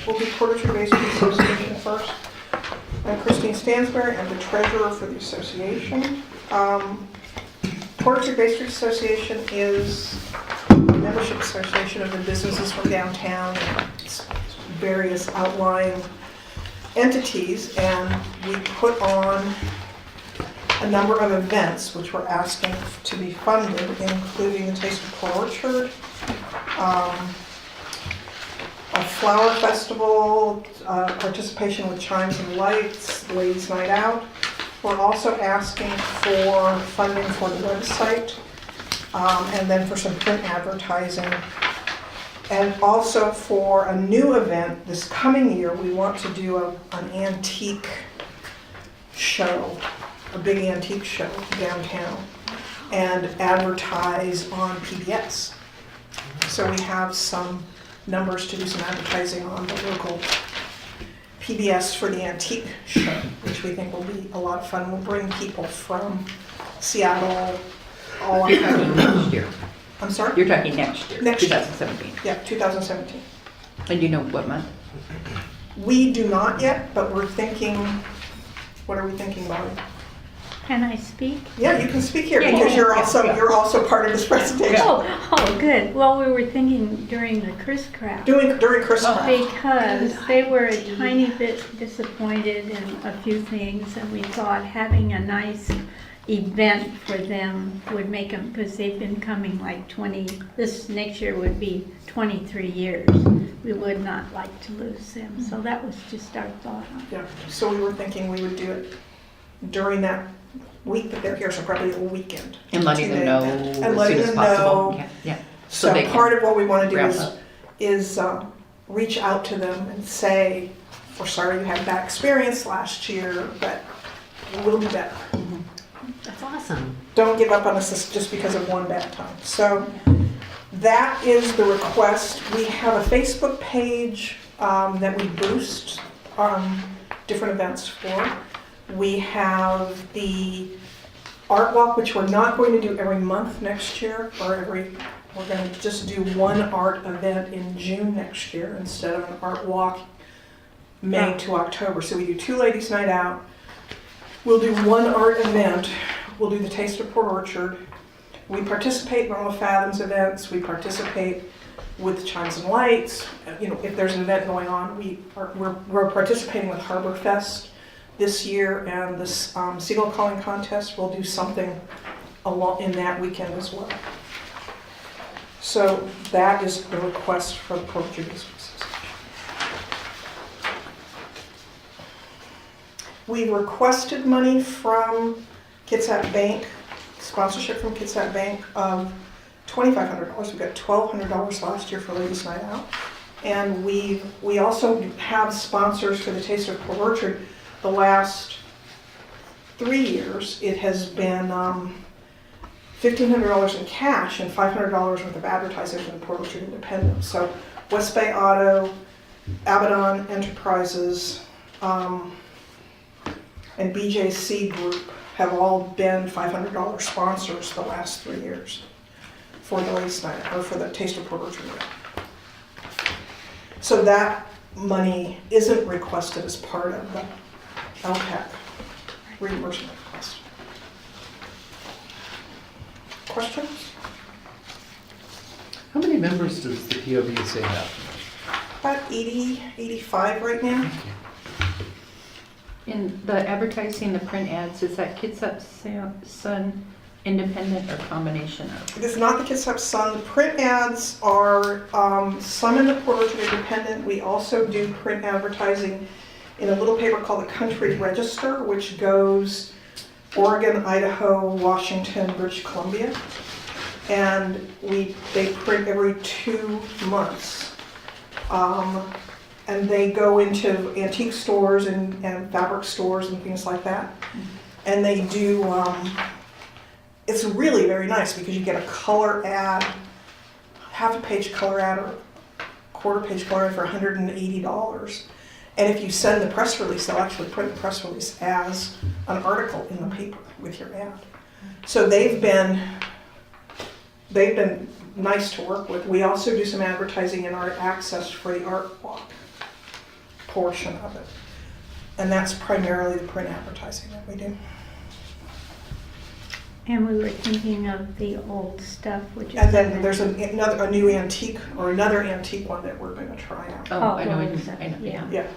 We'll do Portage Basin Association first. I'm Christine Stansberry. I'm the treasurer for the association. Portage Basin Association is a membership association of the businesses from downtown and its various outlying entities, and we put on a number of events which we're asking to be funded, including the Taste of Port Orchard, a flower festival, participation with Chimes and Lights, Ladies Night Out. We're also asking for funding for the website, and then for some print advertising. And also for a new event this coming year, we want to do an antique show, a big antique show downtown, and advertise on PBS. So we have some numbers to do some advertising on the local PBS for the antique show, which we think will be a lot of fun. We'll bring people from Seattle, all You're talking next year. I'm sorry? You're talking next year, Next year. 2017. Yeah, 2017. And you know what month? We do not yet, but we're thinking, what are we thinking, Bobby? Can I speak? Yeah, you can speak here Yeah, because yeah, you're yeah. you're also part of this presentation. Oh, good. Well, we were thinking during the Chris Craft. During Christmas. Because they were a tiny bit disappointed in a few things, and we thought having a nice event for them would make them, because they've been coming like this next year would be 23 years. We would not like to lose them. So that was just our thought on it. Yeah, so we were thinking we would do it during that week that they're here, so probably a weekend. And letting them know And as letting soon as them possible. know. Yeah, yeah. So they can part of what we want to do wrap up. is reach out to them and say, we're sorry you had a bad experience last year, but we'll do better. That's awesome. Don't give up on us just because of one bad time. So that is the request. We have a Facebook page that we boost different events for. We have the art walk, which we're not going to do every month next year, we're going to just do one art event in June next year instead of an art walk May to October. So we do 2 Ladies Night Out. We'll do one art event. We'll do the Taste of Port Orchard. We participate in all of Fathom's events. We participate with Chimes and Lights. You know, if there's an event going on, we're participating with Harbor Fest this year, and this Seagull Calling Contest. We'll do something along in that weekend as well. So that is the request for the Port Orchard Business Association. We requested money from Kitsap Bank, sponsorship from Kitsap Bank of $2,500. We got $1,200 last year for Ladies Night Out. And we also have sponsors for the Taste of Port Orchard. The last 3 years, it has been $1,500 in cash and $500 worth of advertising for the Port Orchard Independent. So West Bay Auto, Abaddon Enterprises, and BJC Group have all been $500 sponsors the last 3 years for the Ladies Night, or for the Taste of Port Orchard. So that money isn't requested as part of the LPAC reimbursement request. Questions? How many members does the POBSA have? About 80, 85 right now. In the advertising, the print ads, is that Kitsap Sun independent or combination of? It is not the Kitsap Sun. The print ads are some in the Port Orchard Independent. We also do print advertising in a little paper called the Country Register, which goes Oregon, Idaho, Washington, British Columbia. And they print every 2 months. And they go into antique stores and fabric stores and things like that. And they do, it's really very nice because you get a color ad, half a page color ad or quarter page color ad for $180. And if you send the press release, they'll actually print the press release as an article in the paper with your ad. So they've been nice to work with. We also do some advertising in Art Access for the art walk. portion of it. And that's primarily the print advertising that we do. And we were thinking of the old stuff, which is. And then there's a new antique, or another antique one that we're gonna try out. Oh, I know, old stuff, I know, yeah. Yeah,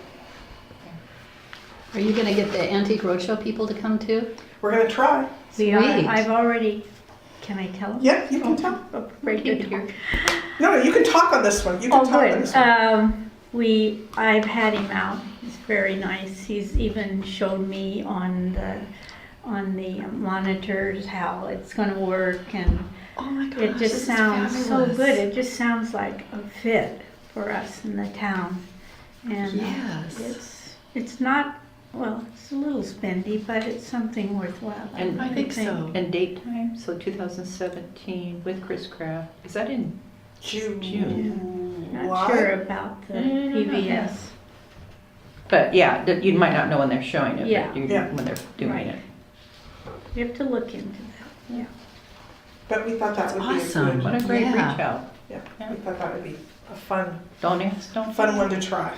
Are you gonna get the Antique Roadshow people to come too? we're gonna try. We are, Sweet. I've already, can I tell them? Yeah, you can tell. Oh, afraid to talk. No, you can talk on this one. You can Oh, talk on good. this one. I've had him out. He's very nice. He's even showed me on the monitors how it's gonna work, and Oh my gosh, it this just is sounds so fabulous. good. It just sounds like a fit for us in the town. And Yes. it's not, well, it's a little spendy, but it's something worthwhile. And I think so. And date time, so 2017 with Chris Kraft. Is that in June? Not sure about the PBS. But yeah, you might not know when they're showing it, Yeah. but Yeah. when they're doing Right. it. You have to look into that, yeah. But we thought that would be a Awesome. good, What a great Yeah. reach out. yeah, we thought that would be a fun Don't ask, don't. one to try.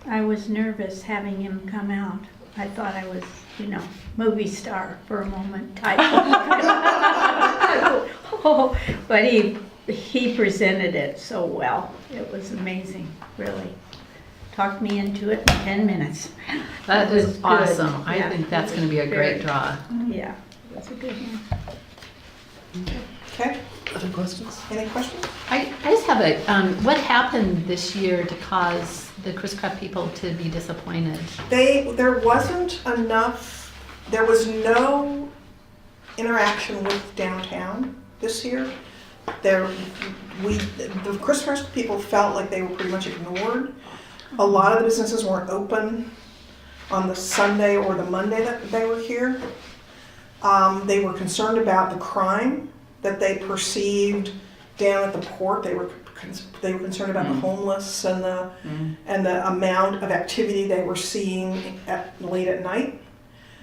I was nervous having him come out. I thought I was, movie star for a moment type. Oh, but he presented it so well. It was amazing, really. Talked me into it in 10 minutes. That It was is good. awesome. I Yeah, think that's it gonna be a was great very- draw. Yeah, that's a good one. Okay, Other questions? any questions? I just have what happened this year to cause the Chris Kraft people to be disappointed? There wasn't enough, there was no interaction with downtown this year. The Christmas people felt like they were pretty much ignored. A lot of the businesses weren't open on the Sunday or the Monday that they were here. They were concerned about the crime that they perceived down at the port. They were concerned about the homeless and the amount of activity they were seeing late at night.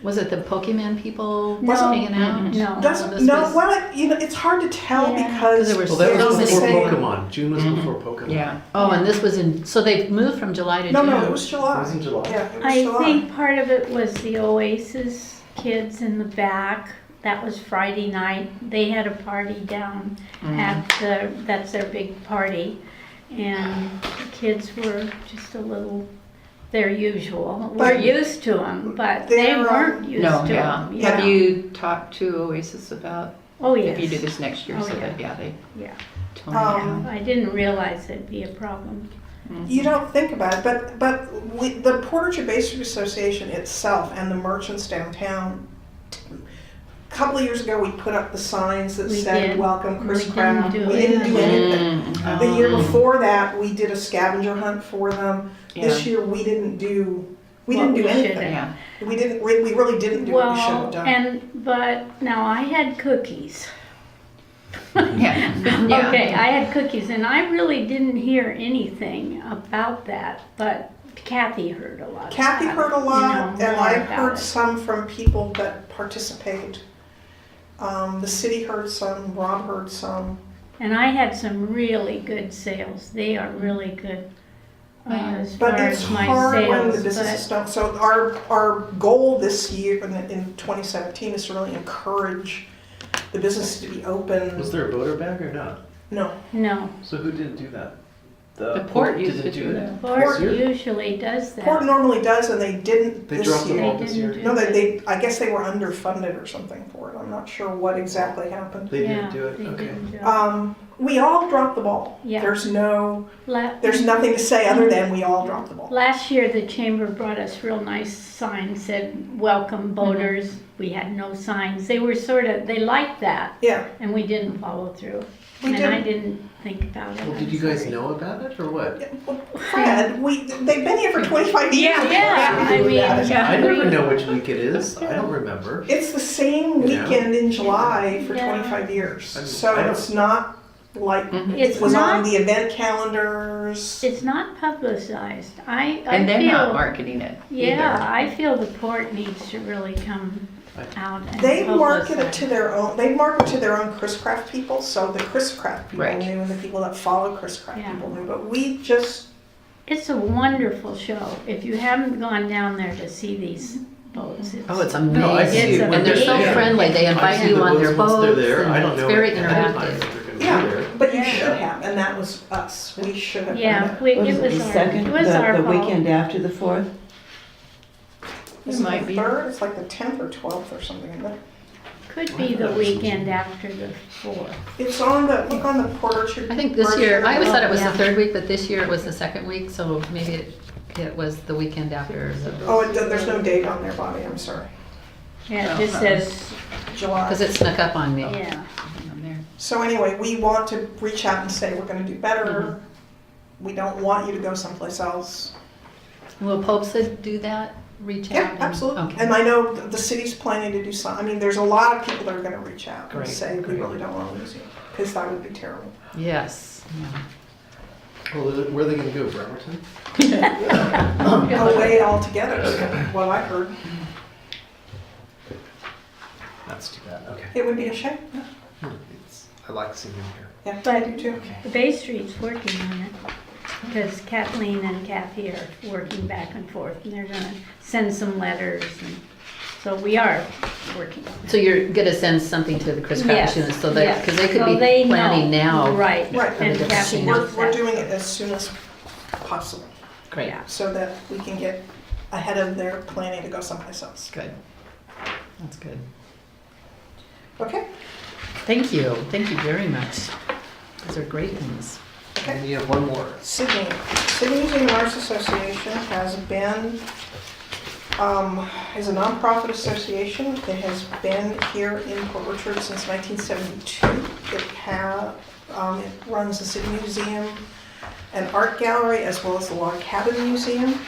Was it the Pokemon people No. hanging out? No. Doesn't this no was- well it's hard to tell Yeah. because There were Well, that it was was the before same- Pokemon. June was before Pokemon. Yeah. Oh, and this was so they've moved from July to No, June? no, it was July. It was in July? Yeah, it was I July. think part of it was the Oasis kids in the back. That was Friday night. They had a party down at that's their big party. And the kids were just a little, their usual. We're But used to them, but they they're, weren't used No, to yeah. them. Yeah. Have you talked to Oasis about Oh, yes. if you do this next year, Oh, so yeah. that, yeah, they Yeah. tone it down. I didn't realize it'd be a problem. You don't think about it, but the Portage Bay Street Association itself and the merchants downtown. A couple of years ago, we put up the signs that We said did. "Welcome Chris We Kraft." didn't do We it. didn't do anything. Mm. The year before that, we did a scavenger hunt for them. This Yeah. year, we didn't do What we should anything. Yeah. We really didn't do what we should have done. But now I had cookies. Yeah. Yeah. Okay, I had cookies, and I really didn't hear anything about that, but Kathy heard a lot. Kathy about heard a it, lot, you know, and more I've about heard it. some from people that participate. The city heard some, Rob heard some. And I had some really good sales. They are really good as far But it's as my hard when the sales. businesses But don't, so our goal this year, in 2017, is to really encourage the business to be open. Was there a voter bag or not? No, no, So who didn't do that? The port used didn't to do that. Port year? usually does Port that. normally does, and they didn't They this dropped the year. ball They this year. didn't No, do they, I guess they were underfunded or something for it. I'm not sure what exactly happened. They Yeah, didn't do it? they Okay. didn't do it. We all dropped the ball. Yeah. There's La- nothing to say other than we all dropped the ball. Last year, the chamber brought us real nice signs, said, welcome boaters. We had no signs. They were they liked that, Yeah, and we didn't follow through. We And I didn't. didn't think about it. Well, did I'm you guys sorry. know about it or what? Fred, they've been here for 25 years. Yeah, I mean, yeah. I never know which week it is. I don't remember. It's the same Yeah. weekend in July for Yeah. 25 years. I mean, So I don't- it's not like It's it was on not, the event calendars. it's not publicized. I And they're feel, not marketing it yeah, either. I feel the port needs to really come out and They market it publicize. to their own. They market to their own Chris Kraft people. So the Chris Kraft people Right. knew, and the people that follow Chris Kraft Yeah. people knew. But we just It's a wonderful show. If you haven't gone down there to see these boats, Oh, it's No, I see amazing. it when And they're so amazing. friendly. They I invite see you the on their once they're boats there. I and don't it's know very ahead of time interactive. if they're gonna be Yeah, there. but you Yeah. should have, and that was us. We should have done yeah, that. it Was was it the second, it was our the fault. weekend after the 4th? Is It it might the be. 3rd? It's like the 10th or 12th or something, isn't it? Could be the weekend after the 4th. It's on the, look on the Port Orchard. I think this year, I always thought it was the Yeah. third week, but this year it was the second week, so maybe it was the weekend after Oh, there's no date on there, Bobby, I'm sorry. Yeah, it just says, July. because it snuck up on me. yeah. On there. So anyway, we want to reach out and say we're gonna do better. We don't want you to go someplace else. Will Popesa do that? Reach out? Yeah, and- absolutely. Okay. And I know the city's planning to do some, I mean, there's a lot of people that are gonna reach out and Great, say, we great. really don't wanna lose you, because that would be terrible. Yes. yeah. Well, where are they gonna go, Bremerton? Away altogether, is what I heard. That's too bad, okay. It would be a shame. I like seeing them here. Yeah, But- I do too. The Bay Street's working on it, because Kathleen and Kathy are working back and forth, and they're gonna send some letters, and so we are working on it. So you're gonna send something to the Chris Craft Yes, students so that, yes. because they could So be they know. planning now. Right, Right. and We're- Kathy We're, knows we're that. doing it as soon as possible, Great, Yeah. so that we can get ahead of their planning to go someplace else. good. That's good. Okay? Thank you very much. Those are great things. Okay. And you have one more. Sydney Museum Arts Association has been, is a nonprofit association. It has been here in Port Orchard since 1972. It runs the City Museum and Art Gallery as well as the Log Cabin Museum.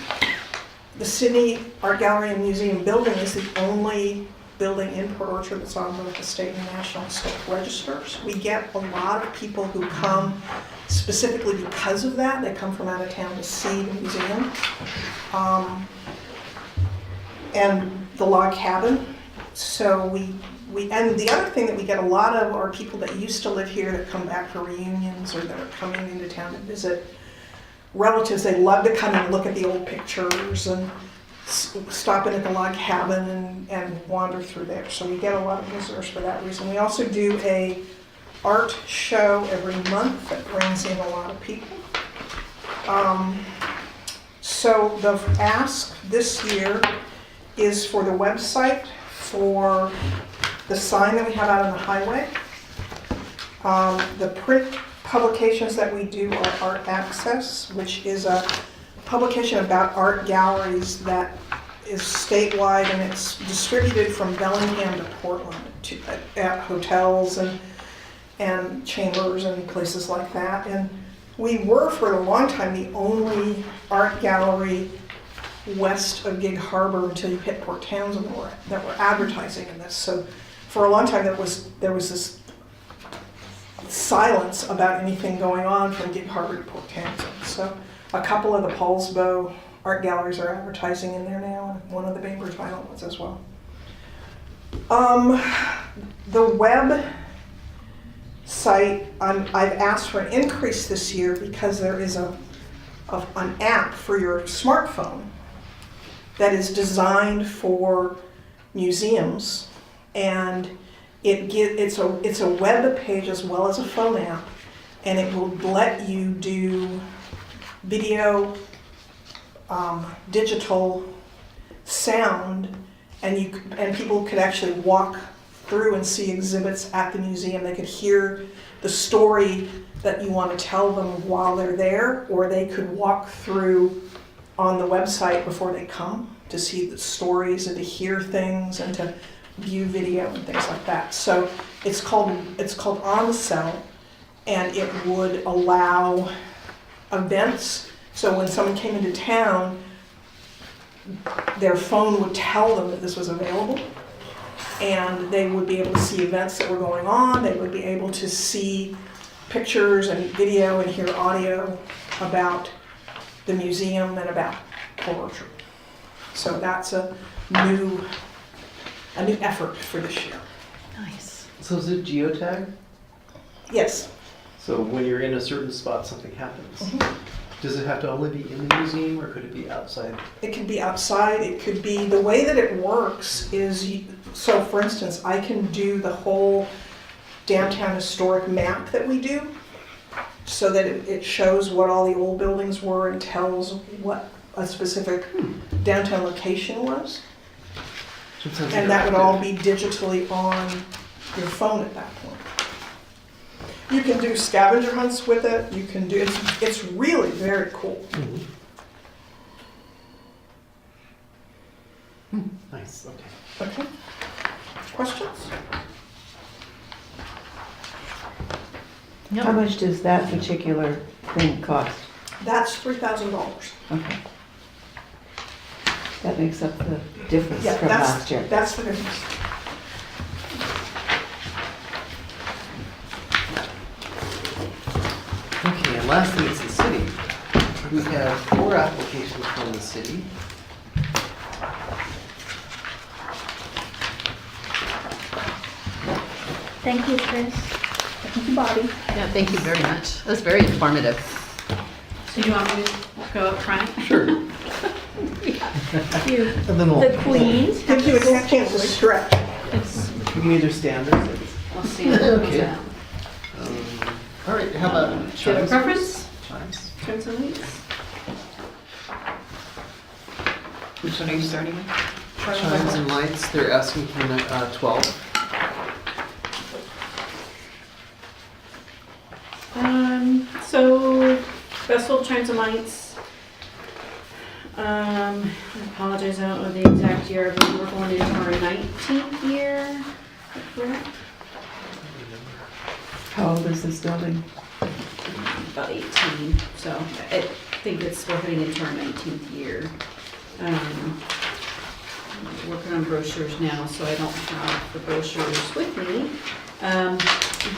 The City Art Gallery and Museum building is the only building in Port Orchard that's on both the state and national historic registers. We get a lot of people who come specifically because of that. They come from out of town to see the museum. And the Log Cabin. So and the other thing that we get a lot of are people that used to live here that come back for reunions or that are coming into town to visit relatives. They love to come and look at the old pictures and stop in at the Log Cabin and wander through there. So we get a lot of visitors for that reason. We also do a art show every month that brings in a lot of people. So the ask this year is for the website, for the sign that we have out on the highway. The print publications that we do are Art Access, which is a publication about art galleries that is statewide, and it's distributed from Bellingham to Portland at hotels and chambers and places like that. And we were for a long time the only art gallery west of Gig Harbor until you hit Port Townsend that were advertising in this. So for a long time there was this silence about anything going on from Gig Harbor to Port Townsend. So a couple of the Paulsbo art galleries are advertising in there now, and one of the Bainbridge Violent ones as well. The web site, I've asked for an increase this year because there is an app for your smartphone that is designed for museums, and it's a web page as well as a phone app, and it will let you do video, digital, sound, and people could actually walk through and see exhibits at the museum. They could hear the story that you want to tell them while they're there, or they could walk through on the website before they come to see the stories and to hear things and to view video and things like that. So it's called On the Cell, and it would allow events. So when someone came into town, their phone would tell them that this was available, and they would be able to see events that were going on. They would be able to see pictures and video and hear audio about the museum and about Port Orchard. So that's a new effort for this year. Nice. So is it geotag? Yes. So when you're in a certain spot, something happens. Does it have to only be in the museum, or could it be outside? It can be outside, it could be, the way that it works is, so for instance, I can do the whole downtown historic map that we do, so that it shows what all the old buildings were and tells what a specific downtown location was. Sometimes And that would all interactive. be digitally on your phone at that point. You can do scavenger hunts with it, you can do, it's really very cool. Mhm. Nice, okay. Okay, questions? How much does that particular thing cost? That's $3,000. Okay. That makes up the difference Yeah, from last year. that's the difference. Okay, and lastly, it's the city. We have 4 applications from the city. Thank you, Chris. Thank you, Bobby. Yeah, thank you very much. That was very informative. So you want me to go up front? Sure. You, And then the queens. Gives you a chance to stretch. we can either stand or sit. I'll stand. Okay. Yeah. All right, how about Do you have a chimes? preference? Chimes. Turns and leads? Which one are you starting with? Chimes and lights, they're asking for 12. So Festival of Chimes and Lights. I apologize, I don't know the exact year, but we're going into our 19th year. Is that correct? How old is this building? About 18, so I think we're heading into our 19th year. I'm working on brochures now, so I don't have the brochures with me.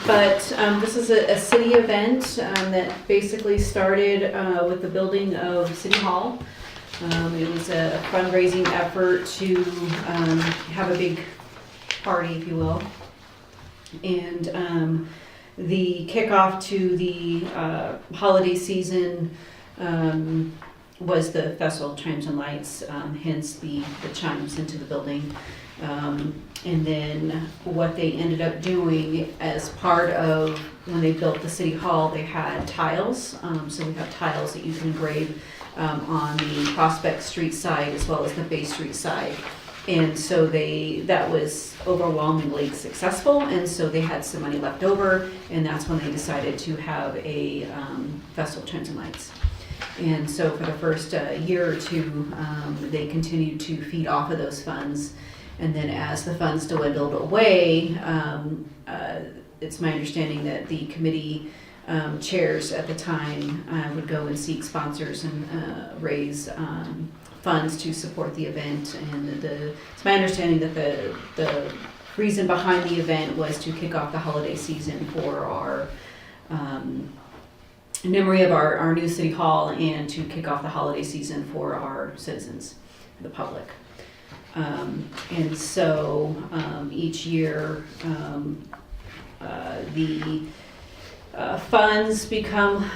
But this is a city event that basically started with the building of City Hall. It was a fundraising effort to have a big party, if you will. And the kickoff to the holiday season was the Festival of Chimes and Lights, hence the chimes into the building. And then what they ended up doing as part of when they built the City Hall, they had tiles. So we have tiles that you can engrave on the Prospect Street side as well as the Bay Street side. And so that was overwhelmingly successful, and so they had some money left over, and that's when they decided to have a Festival of Chimes and Lights. And so for the first year or two, they continued to feed off of those funds. And then as the funds dwindled away, it's my understanding that the committee chairs at the time would go and seek sponsors and raise funds to support the event. And it's my understanding that the reason behind the event was to kick off the holiday season for our in memory of our new city hall, and to kick off the holiday season for our citizens, the public. And so each year the funds become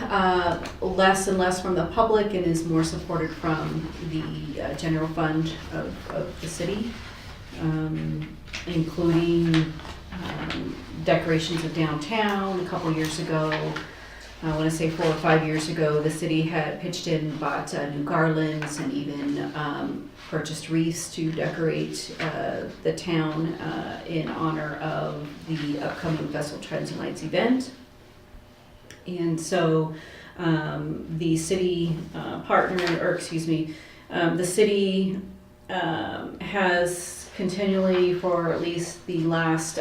less and less from the public and is more supported from the general fund of the city, including decorations of downtown. A couple years ago, I want to say 4 or 5 years ago, the city had pitched in and bought new garlands and even purchased wreaths to decorate the town in honor of the upcoming Festival of Chimes and Lights event. And so the city the city has continually, for at least the last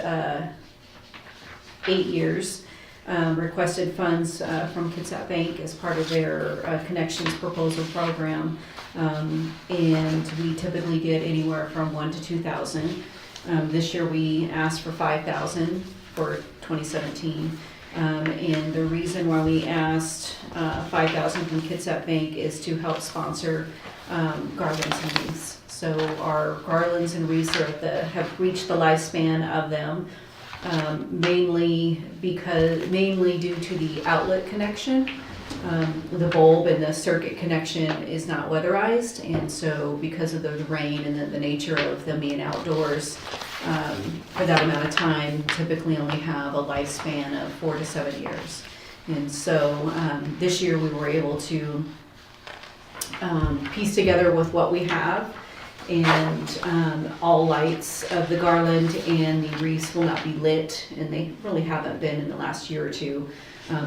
8 years, requested funds from Kitsap Bank as part of their Connections Proposal Program. And we typically get anywhere from $1,000 to $2,000. This year we asked for $5,000 for 2017. And the reason why we asked $5,000 from Kitsap Bank is to help sponsor garlands and wreaths. So our garlands and wreaths have reached the lifespan of them, mainly due to the outlet connection. The bulb and the circuit connection is not weatherized, and so because of the rain and the nature of them being outdoors, for that amount of time, typically only have a lifespan of 4 to 7 years. And so this year we were able to piece together with what we have, and all lights of the garland and the wreaths will not be lit, and they really haven't been in the last year or two.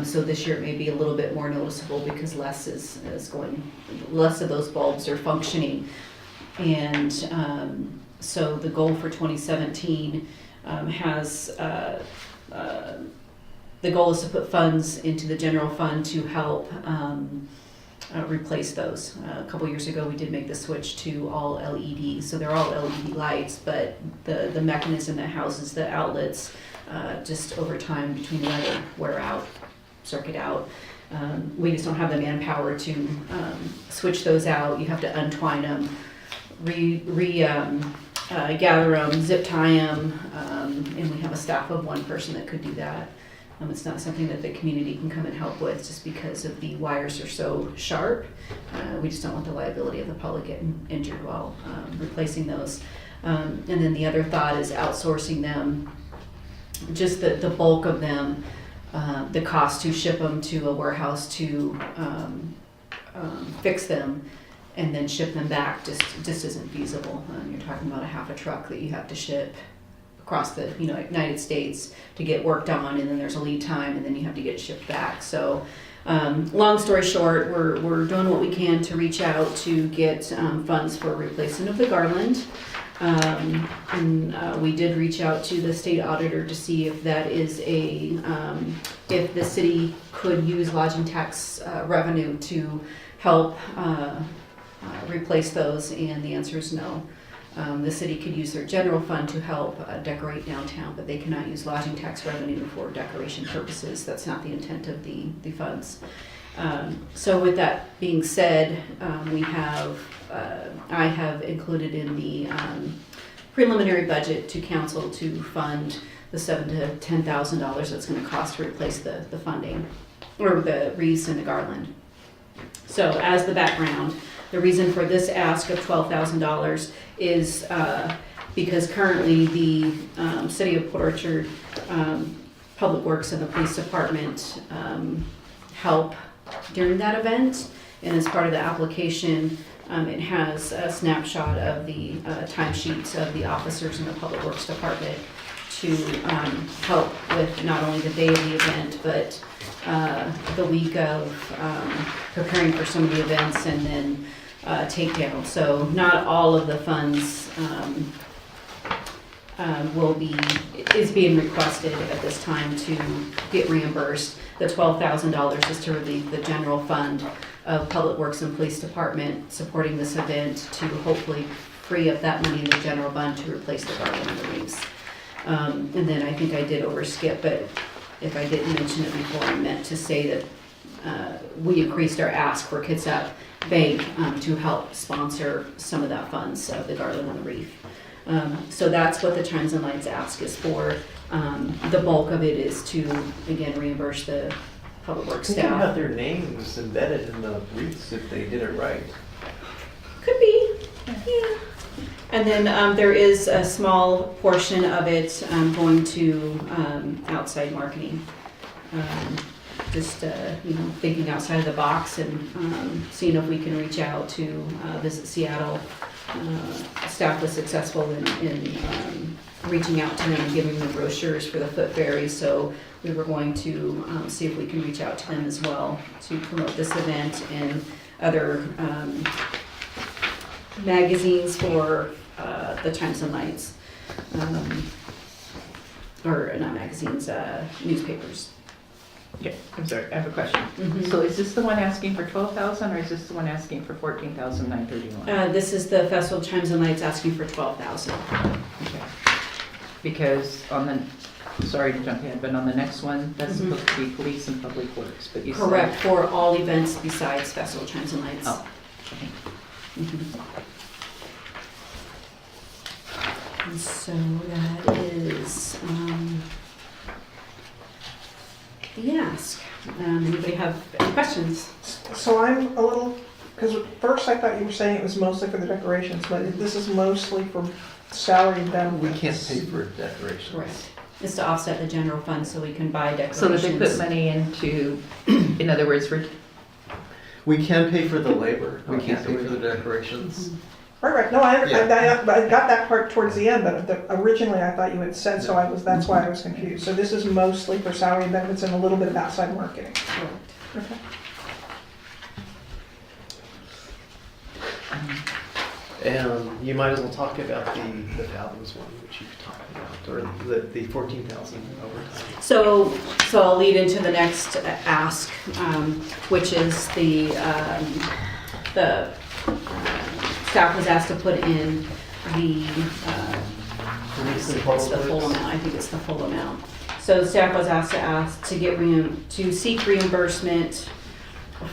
So this year it may be a little bit more noticeable because less of those bulbs are functioning. And so the goal for 2017 the goal is to put funds into the general fund to help replace those. A couple years ago, we did make the switch to all LED, so they're all LED lights, but the mechanism that houses the outlets, just over time between weather, wear out, circuit out. We just don't have the manpower to switch those out. You have to untwine them, gather them, zip tie them, and we have a staff of 1 person that could do that. It's not something that the community can come and help with just because of the wires are so sharp. We just don't want the liability of the public getting injured while replacing those. And then the other thought is outsourcing them, just the bulk of them, the cost to ship them to a warehouse to fix them and then ship them back just isn't feasible. You're talking about a half a truck that you have to ship across the United States to get worked on, and then there's a lead time, and then you have to get it shipped back. So long story short, we're doing what we can to reach out to get funds for replacement of the garland. And we did reach out to the state auditor to see if that is if the city could use lodging tax revenue to help replace those, and the answer is no. The city could use their general fund to help decorate downtown, but they cannot use lodging tax revenue for decoration purposes. That's not the intent of the funds. So with that being said, I have included in the preliminary budget to council to fund the $7,000 to $10,000 that's going to cost to replace the funding, or the wreaths and the garland. So as the background, the reason for this ask of $12,000 is because currently the City of Port Orchard Public Works and the Police Department help during that event. And as part of the application, it has a snapshot of the timesheets of the officers in the Public Works Department to help with not only the day of the event, but the week of preparing for some of the events and then takedown. So not all of the funds is being requested at this time to get reimbursed. The $12,000 is to relieve the general fund of Public Works and Police Department supporting this event to hopefully free up that money in the general fund to replace the garland and the wreaths. And then I think I did overskip, but if I didn't mention it before, I meant to say that we increased our ask for Kitsap Bank to help sponsor some of that funds of the garland and the wreath. So that's what the Chimes and Lights ask is for. The bulk of it is to, again, reimburse the Public Works They can staff. have their names embedded in the wreaths if they did it right. Could be, yeah. And then there is a small portion of it going to outside marketing. Just thinking outside of the box and seeing if we can reach out to Visit Seattle. Staff was successful in reaching out to them and giving them brochures for the foot ferry, so we were going to see if we can reach out to them as well to promote this event and other magazines for the Chimes and Lights, or not magazines, newspapers. Okay, I'm sorry, I have a question. Mhm. So is this the one asking for 12,000 or is this the one asking for 14,931? This is the Festival of Chimes and Lights asking for 12,000. Okay. Because on the, sorry to jump ahead, but on the next one, that's Mhm. supposed to be police and public works, but you said. Correct, for all events besides Festival of Chimes and Lights. Oh, okay. Mhm. And so that is the ask. Anybody have any questions? So I'm a little, because at first I thought you were saying it was mostly for the decorations, but this is mostly for salary and benefits. We can't pay for decorations. Correct. It's to offset the general fund so we can buy decorations. So that they put money into, in other words, We can pay for the labor, we Okay, can't so pay we- for the decorations. Right, no, I got that part towards the end, but originally I thought you had said, so that's why I was confused. So this is mostly for salary and benefits and a little bit of outside marketing. Correct. Okay. And you might as well talk about the Fathoms one, which you've talked about, or the 14,000 overtime. So I'll lead into the next ask, which is the staff was asked to put in the, Police and it's the public full works. amount, I think it's the full amount. So the staff was asked to get to seek reimbursement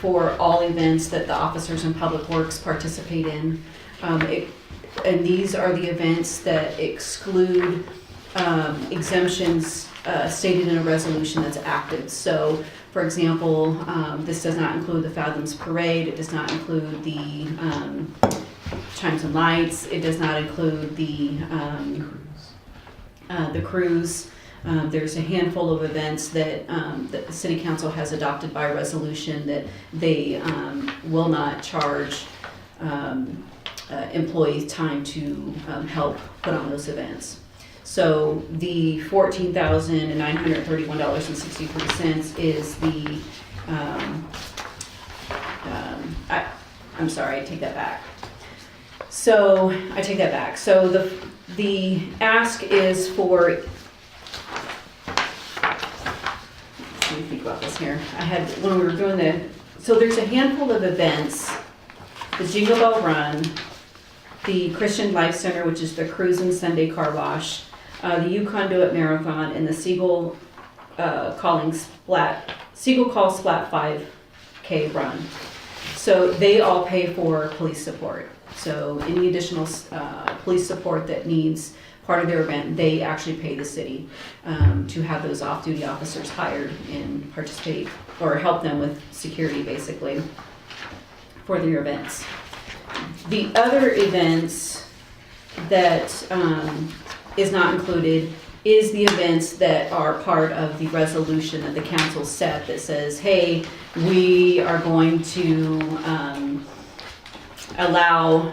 for all events that the officers in Public Works participate in. And these are the events that exclude exemptions stated in a resolution that's active. So, for example, this does not include the Fathoms Parade, it does not include the Chimes and Lights, it does not include the cruise. There's a handful of events that the City Council has adopted by resolution that they will not charge employees time to help put on those events. So the $14,931.63 is the, I'm sorry, I take that back. So the ask is for, let me think about this here. When we were doing so there's a handful of events, the Jingle Bell Run, the Christian Life Center, which is the cruise and Sunday car wash, the Yukon Do It Marathon, and the Seagull Call Splat 5K run. So they all pay for police support. So any additional police support that needs part of their event, they actually pay the city to have those off-duty officers hired and participate or help them with security, basically, for their events. The other events that is not included is the events that are part of the resolution that the council set that says, hey, we are going to allow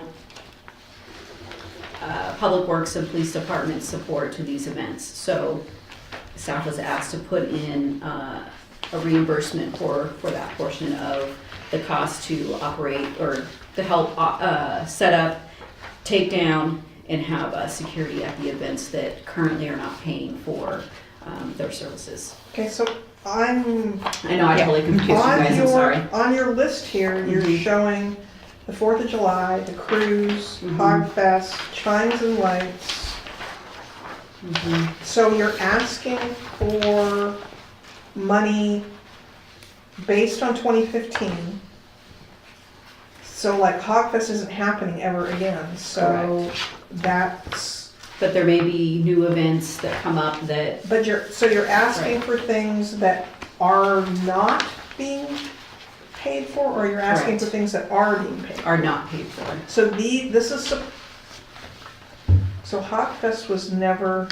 Public Works and Police Department support to these events. So staff was asked to put in a reimbursement for that portion of the cost to operate or to help set up, take down, and have security at the events that currently are not paying for their services. Okay, so I know I totally confused you guys, I'm sorry. On your list here, you're Mhm. showing the 4th of July, the cruise, Mhm. Hogfest, Chimes and Lights. So you're asking for money based on 2015. So like Hogfest isn't happening ever again, so that's, But there may be new events that come up that, but you're asking for things that are not being paid for, or you're asking for Correct. things that are being paid for? are not paid for. So so Hogfest was never,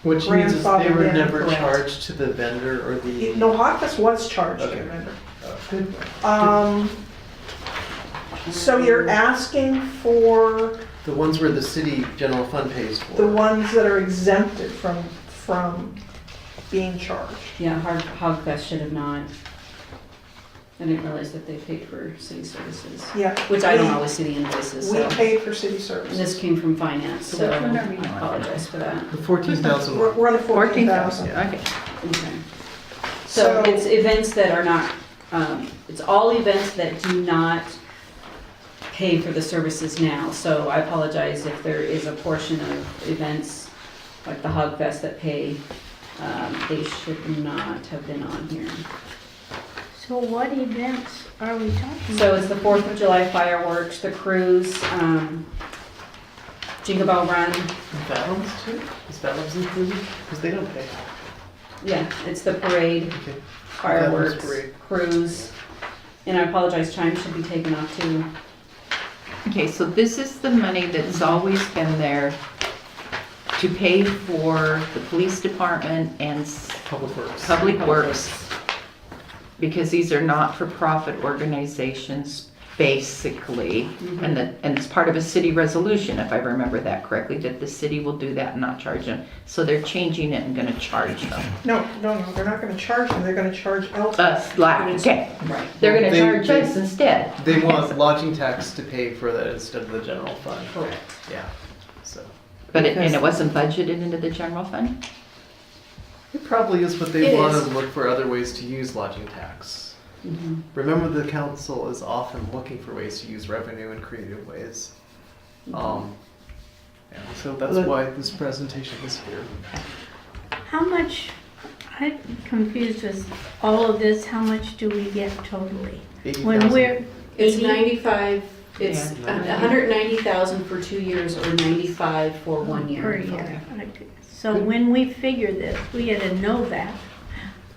Which means is they were Grandfathered in, never correct. charged to the vendor or the. no, Hogfest was charged, I Okay. remember. Good. So you're asking for The ones where the city general fund pays for. the ones that are exempted from being charged. Yeah, Hogfest should have not. I didn't realize that they paid for city services, Yeah. which I don't always see the invoices, We so. paid for city And services. this came from finance, So so which one are we I on? apologize for that. The 14,000 We're one. we're on the 14,000. Okay. Okay. So it's events that are not, it's all events that do not pay for the services now. So I apologize if there is a portion of events like the Hogfest that pay, they should not have been on here. So what events are we talking So about? it's the 4th of July fireworks, the cruise, Jingle Bell Run. Fathoms too? Is Fathoms included? Because they don't pay. Yeah, it's the parade. Okay. fireworks, great. crews. And I apologize, chimes should be taken off too. Okay, so this is the money that's always been there to pay for the police department and Public Works. public works, because these are not-for-profit organizations, basically. And it's part of a city resolution, if I remember that correctly, that the city will do that and not charge them. So they're changing it and gonna charge them. No, they're not gonna charge them, they're gonna charge LTAP. Us, like, okay, Right. they're gonna They- charge they- us instead. They want lodging tax to pay for that instead of the general fund. Correct. Yeah, so. But and it wasn't budgeted into the general fund? It probably is, but they It want is. to look for other ways to use lodging tax. Mhm. Remember, the council is often looking for ways to use revenue in creative ways. Yeah, so that's Look- why this presentation is here. How much, I'm confused with all of this, how much do we get totally? When 80,000. we're, It's 80? 95, it's Yeah. 190,000 for 2 years or 95 for 1 year. per year. Okay. So when we figure this, we gotta know that,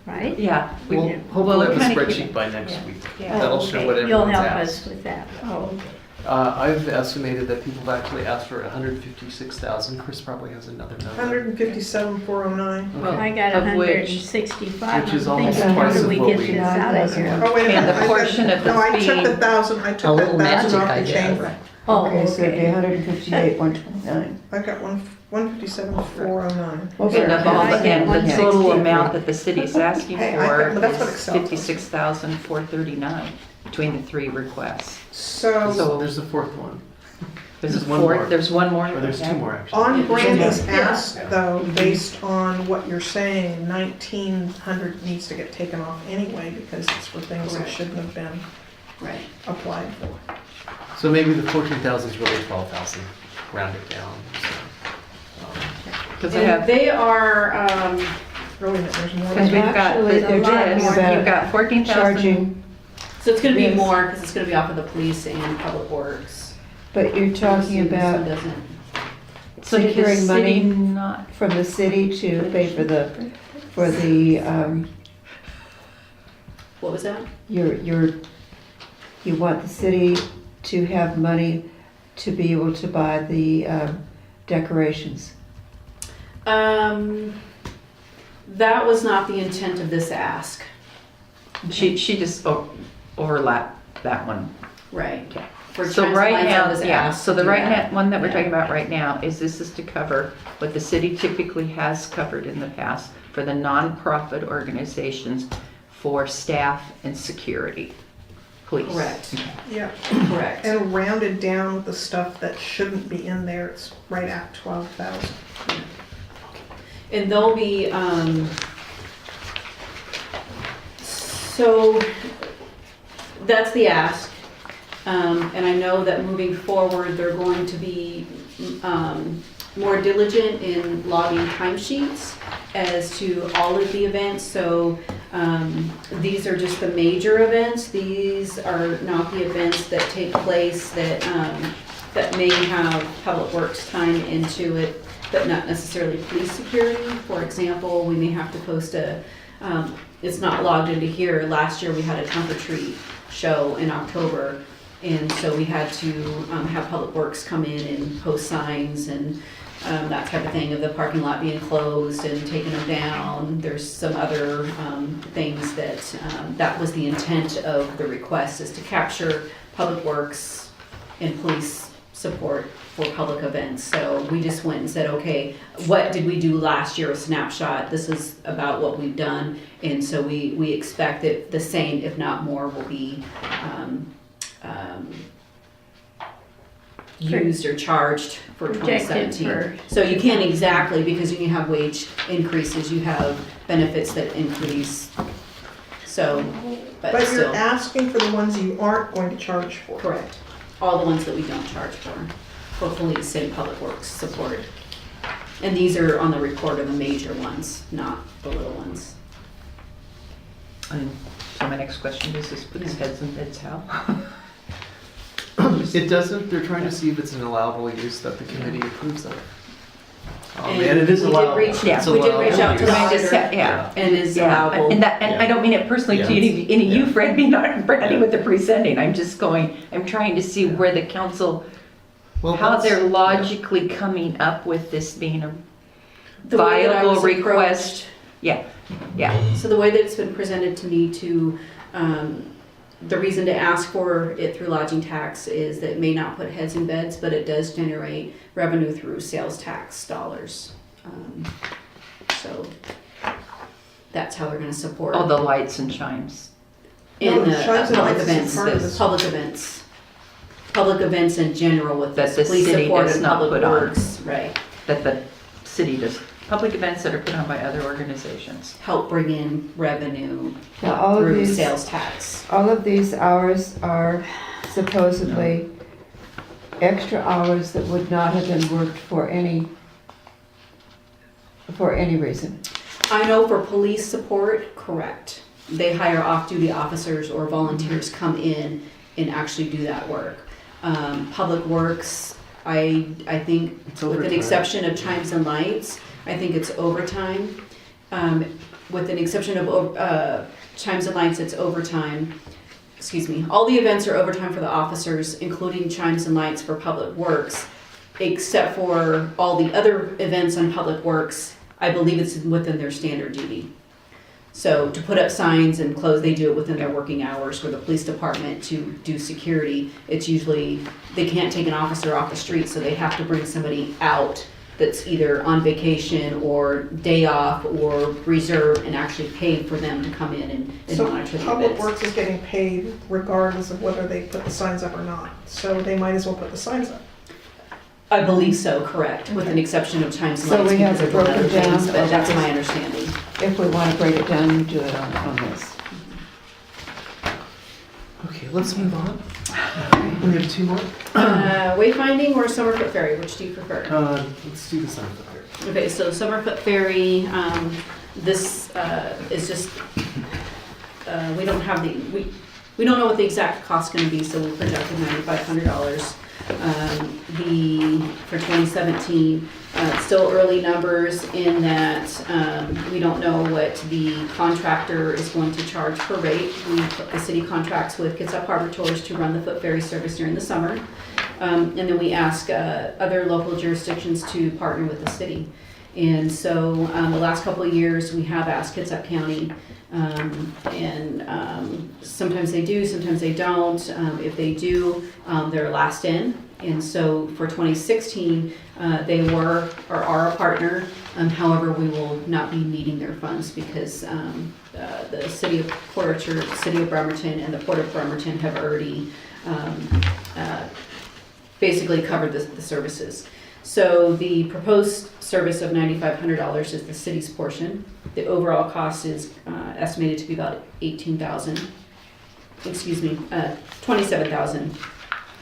right? Yeah. we- We'll well, hopefully we're have a kinda spreadsheet keeping- by next yeah. week. Yeah. That'll Oh, show okay. what You'll everyone's help asked. us with that. Oh, okay. I've estimated that people have actually asked for 156,000. Chris probably has another number. 157,409. Well, I got of which- 165. Which is I'm almost thinking, how twice do of we what get we- this out of here? Oh, wait a And minute. the portion of the No, I took fee- the 1,000, I A took that little 1,000 magic, off I the guess. chamber. Oh, Okay, so it'd be okay. 158,129. I got 157,409. Okay. And of all, I get again, the 160. total amount that the city's asking Hey, for but that's what is Excel tells me. 56,439 between the three requests. So, So There's a fourth one. there's There's one four, more. there's one more? Or there's Okay. two more, actually. on Brandy's Yeah. ask though, based on what you're saying, 1,900 needs to get taken off anyway because it's for things that Correct. shouldn't have been Right. applied for. So maybe the 14,000 is really 12,000, round it down. Because I And have, they are, Really, there's more. because we've got, Actually, they're this, talking about you've got 14,000. Charging, so it's gonna be Yes. more, because it's gonna be off of the police and public works. but you're talking This one about doesn't. So did the securing money city not, from the city to pay for the, What was that? you want the city to have money to be able to buy the decorations. That was not the intent of this ask. she just overlapped that one. Right. Okay. For So Trans right Lines, I now, was yeah, asked so to the do right that. now, one that we're Yeah. talking about right now is this is to cover what the city typically has covered in the past for the nonprofit organizations for staff and security, police. Correct, Yeah, correct. and rounded down with the stuff that shouldn't be in there, it's right at 12,000. And they'll be, so that's the ask. And I know that moving forward, they're going to be, more diligent in logging timesheets as to all of the events. So, these are just the major events. These are not the events that take place that, that may have Public Works time into it, but not necessarily police security. For example, we may have to post it's not logged into here. Last year, we had a trunk or treat show in October. And so we had to have Public Works come in and post signs and that type of thing of the parking lot being closed and taking them down. There's some other things that was the intent of the request, is to capture Public Works and police support for public events. So we just went and said, okay, what did we do last year, a snapshot? This is about what we've done. And so we expect that the same, if not more, will be used or charged for Projected 2017. for- So you can't exactly, because when you have wage increases, you have benefits that increase. So, but But you're still, asking for the ones you aren't going to charge for. correct. All the ones that we don't charge for police and public works support. And these are on the report are the major ones, not the little ones. And so my next question is, this puts heads and bids how? It doesn't, they're trying to see if it's an allowable use that the committee approves of. Oh, man, it is allowable. We did reach, Yeah. we did reach out to the I just auditor, said- yeah. and is Yeah, allowable. and that, and I don't mean it personally to any of you, Yeah. Fred, being not Brandy with the presenting. I'm just going, I'm trying to see where the council, Well, how that's- they're logically coming up with this being a The way that I viable was request. Yeah, yeah. So the way that it's been presented to me the reason to ask for it through lodging tax is that it may not put heads in beds, but it does generate revenue through sales tax dollars. So that's how they're gonna support. Oh, the lights and chimes. In No, the Chimes and public Lights is events, part of this. public events in general with That this the police city support does and not public put on. works, right, That the city does, public events that are put on by other organizations. help bring in revenue Now, all of through these, sales tax. all of these hours are supposedly extra hours that would not have been worked for any reason. I know for police support, correct. They hire off-duty officers or volunteers come in and actually do that work. Public Works, I think, It's with an overtime. exception of Chimes and Lights, I think it's overtime. With an exception of Chimes and Lights, it's overtime. Excuse me, all the events are overtime for the officers, including Chimes and Lights for Public Works, except for all the other events on Public Works, I believe it's within their standard duty. So to put up signs and close, they do it within their working hours. For the police department to do security, it's usually, they can't take an officer off the street, so they have to bring somebody out that's either on vacation or day off or reserve and actually pay for them to come in and So monitor the Public events. Works is getting paid regardless of whether they put the signs up or not. So they might as well put the signs up. I believe so, correct, with an exception of Chimes and So Lights we have because it they're doing other broken down, things, but that's okay. my understanding. If we want to break it down, you do it on this. Okay, let's move on. We have two more. Wayfinding or Summerfoot Ferry, which do you prefer? Let's do the sign up here. Okay, so Summerfoot Ferry, this is just, we don't have we don't know what the exact cost's gonna be, so we projected $9,500. For 2017, still early numbers in that we don't know what the contractor is going to charge per rate. The city contracts with Kitsap Harbor Tours to run the foot ferry service during the summer. And then we ask other local jurisdictions to partner with the city. And so the last couple of years, we have asked Kitsap County, and sometimes they do, sometimes they don't. If they do, they're last in. And so for 2016, they were or are a partner. However, we will not be needing their funds because the city of Port Orchard, city of Bremerton, and the Port of Bremerton have already basically covered the services. So the proposed service of $9,500 is the city's portion. The overall cost is estimated to be about $27,000,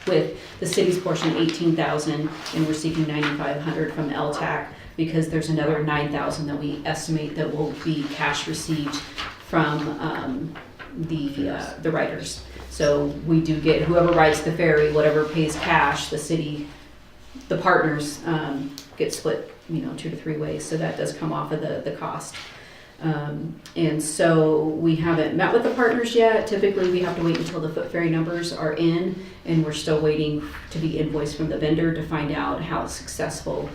with the city's portion $18,000, and we're seeking $9,500 from LTAC because there's another $9,000 that we estimate that will be cash received from the writers. So we do get whoever writes the ferry, whatever pays cash, the city, the partners get split, 2 to 3 ways. So that does come off of the cost. And so we haven't met with the partners yet. Typically, we have to wait until the foot ferry numbers are in, and we're still waiting to be invoiced from the vendor to find out how successful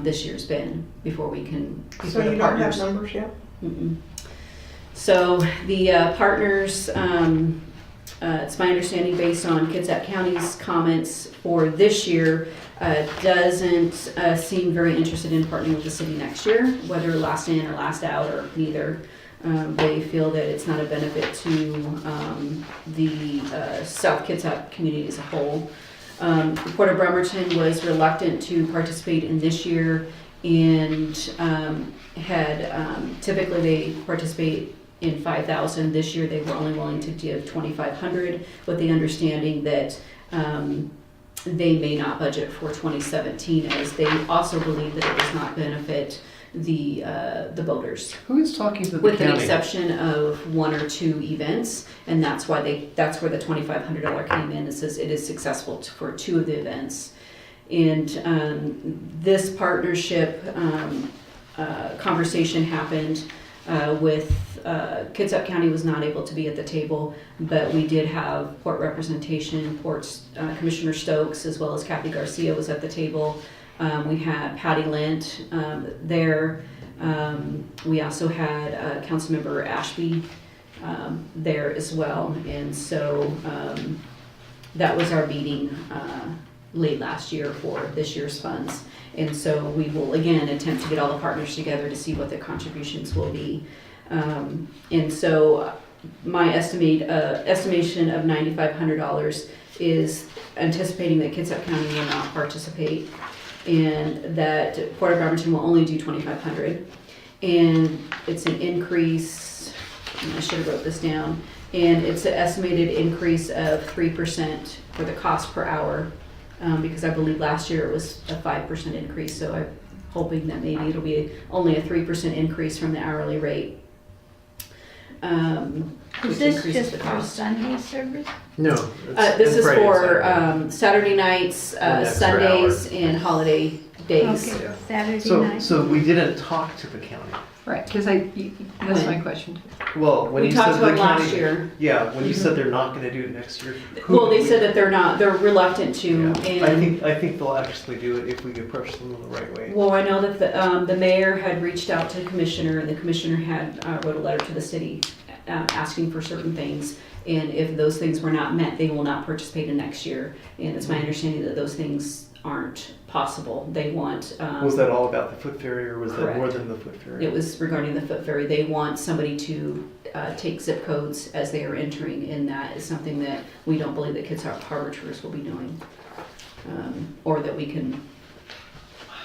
this year's been before we can. So you don't have numbers yet? Mm-mm. So the partners, it's my understanding based on Kitsap County's comments for this year, doesn't seem very interested in partnering with the city next year, whether last in or last out or neither. They feel that it's not a benefit to the South Kitsap community as a whole. The Port of Bremerton was reluctant to participate in this year and had typically they participate in $5,000. This year they were only willing to give $2,500 with the understanding that they may not budget for 2017, as they also believe that it does not benefit the boaters, Who is talking to the with county? the exception of 1 or 2 events, and that's where the $2,500 came in. It says it is successful for 2 of the events, And this partnership conversation happened with Kitsap County was not able to be at the table, but we did have port representation. Ports Commissioner Stokes as well as Kathy Garcia was at the table. We had Patty Lent there. We also had Councilmember Ashby there as well, and so that was our meeting late last year for this year's funds. And so we will again attempt to get all the partners together to see what the contributions will be. And so my estimation of $9,500 is anticipating that Kitsap County will not participate, and that Port of Bremerton will only do $2,500. And it's an increase, I should have wrote this down, and it's an estimated increase of 3% for the cost per hour, because I believe last year it was a 5% increase, so I'm hoping that maybe it'll be only a 3% increase from the hourly rate. Is Which this increases just the for cost. Sunday service? No. This is Friday and for Saturday. Saturday nights, One extra Sundays, hour. and holiday days. Okay, Yeah. Saturday So, night. so we didn't talk to the county. Right, because that's my question. Well, when We you talked said the about county. last year. Yeah, when you Mhm. said they're not gonna do it next year. who Well, they did we- said that they're reluctant to, Yeah. and, I think they'll actually do it if we approach them in the right way. well, I know that the mayor had reached out to the commissioner, and the commissioner had wrote a letter to the city asking for certain things, and if those things were not met, they will not participate in next year. And it's my understanding that those things aren't possible. They want. Was that all about the foot ferry, or was that more Correct. than the foot ferry? It was regarding the foot ferry. They want somebody to take zip codes as they are entering, and that is something that we don't believe that Kitsap Harbor Tours will be doing, or that we can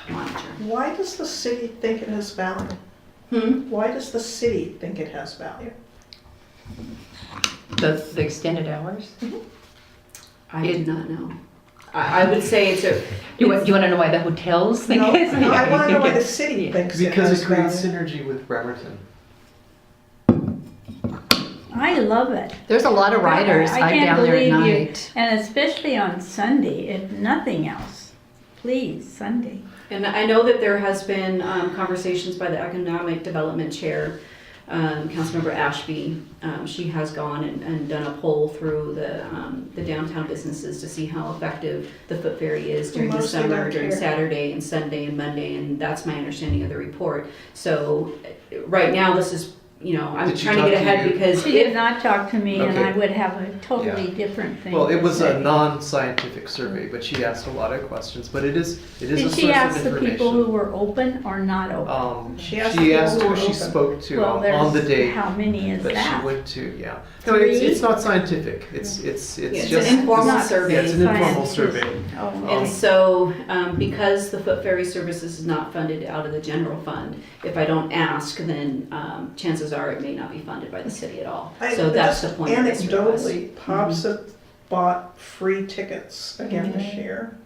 monitor. Why does the city think it has value? Why does the city think it has value? The extended hours? I do not know. I would say it's a. You want to know why the hotels think No, it's? no, I wanna know why the city Yeah. thinks it Because has it creates value. synergy with Bremerton. I love it. There's a lot of riders. I I'm can't down there at believe you- night. And especially on Sunday, if nothing else. Please, Sunday. And I know that there has been conversations by the Economic Development Chair, Councilmember Ashby. She has gone and done a poll through the downtown businesses to see how effective the foot ferry is during the Mostly summer, don't during care. Saturday and Sunday and Monday, and that's my understanding of the report. So right now, this is, I'm Did she trying to talk get to ahead you? because She did if, not talk to me, and Okay. I would have a totally different thing. Well, it to was say. a non-scientific survey, but she asked a lot of questions, but it is a Did source she ask of the people who information. were open or not open? She asked the people who who were she open. spoke to Well, on the there's, day how many is that that? she went to, yeah. No, it's not scientific, it's it's just. an informal Not survey. Yeah, it's an informal scientific. survey. Oh, And okay. so, because the foot ferry services is not funded out of the general fund, if I don't ask, then chances are it may not be funded by the city at all. So that's the point of this request. Anecdotally, Pops have bought free tickets again this year.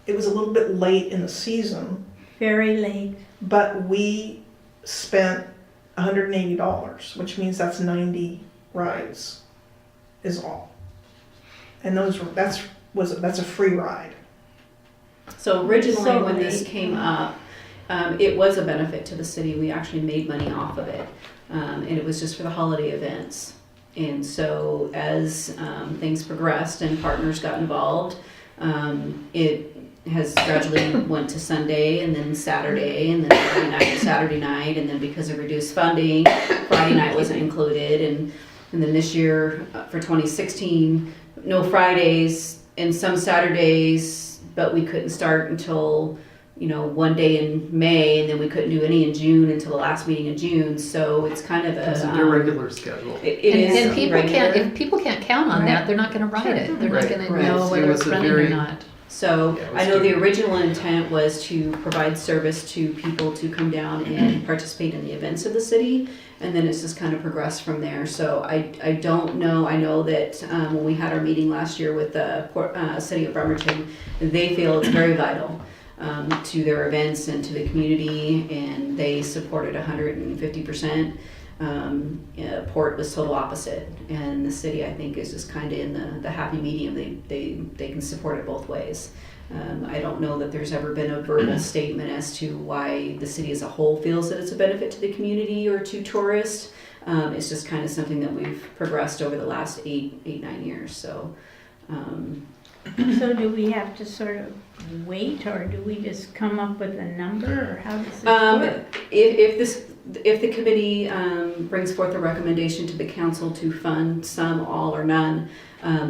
It was a little bit late in the season, Very late. but we spent $180, which means that's 90 rides, is all. And that's a free ride. So originally, So when this late. came up, it was a benefit to the city. We actually made money off of it. And it was just for the holiday events. And so as things progressed and partners got involved, it has gradually went to Sunday and then Saturday and then Saturday night. And then because of reduced funding, Friday night wasn't included. And then this year, for 2016, no Fridays and some Saturdays, but we couldn't start until, one day in May, and then we couldn't do any in June until the last meeting in June. So it's kind of It's an a, irregular schedule. it And is people irregular. if people can't count on that, they're not going to ride it. They're not Right. going to Correct. know It whether was it's a running or very- not. So Yeah, it was I know the true. original intent was to provide service to people to come down and participate in the events of the city, and then it's just kind of progressed from there. So I don't know. I know that when we had our meeting last year with the city of Bremerton, they feel it's very vital to their events and to the community, and they supported 150%. Port was total opposite, and the city, I think, is just kind of in the happy medium. They can support it both ways. I don't know that there's ever been a verbal statement as to why the city as a whole feels that it's a benefit to the community or to tourists. It's just kind of something that we've progressed over the last 9 years. So, So do we have to sort of wait, or do we just come up with a number, or how does this work? if the committee brings forth a recommendation to the council to fund some, all, or none,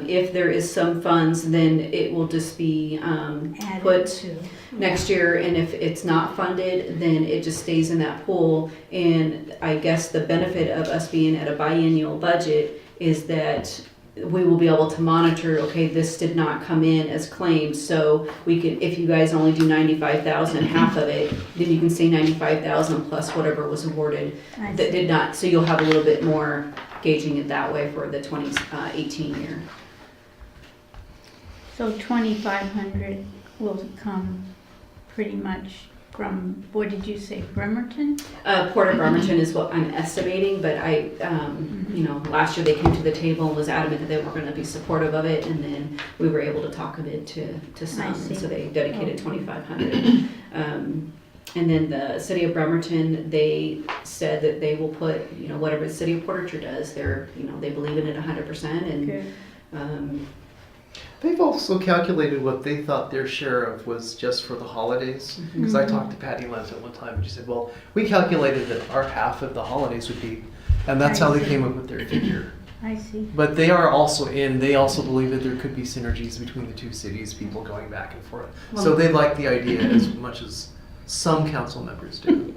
if there is some funds, then it will just be Added put to. next year, and if it's not funded, then it just stays in that pool. And I guess the benefit of us being at a biennial budget is that we will be able to monitor, okay, this did not come in as claimed, so we can, if you guys only do 95,000, half of it, then you can say 95,000 plus whatever was awarded I that see. did not, so you'll have a little bit more gauging it that way for the 2018 year. So 2,500 will come pretty much from, what did you say, Bremerton? Port of Bremerton is what I'm estimating, but I, you know, last year they came to the table and was adamant that they were gonna be supportive of it, and then we were able to talk them into some, see. so they dedicated Okay. 2,500. And then the city of Bremerton, they said that they will put, you know, whatever the city of Portraiture does, they're, you know, they believe in it 100%, and, Good. They've also calculated what they thought their share of was just for the holidays. Because I talked to Patty Lenz at one time, and she said, well, we calculated that our half of the holidays would be, and that's how they came up with their figure. I see. But they are also they also believe that there could be synergies between the two cities, people going back and forth. So they like the idea as much as some council members do.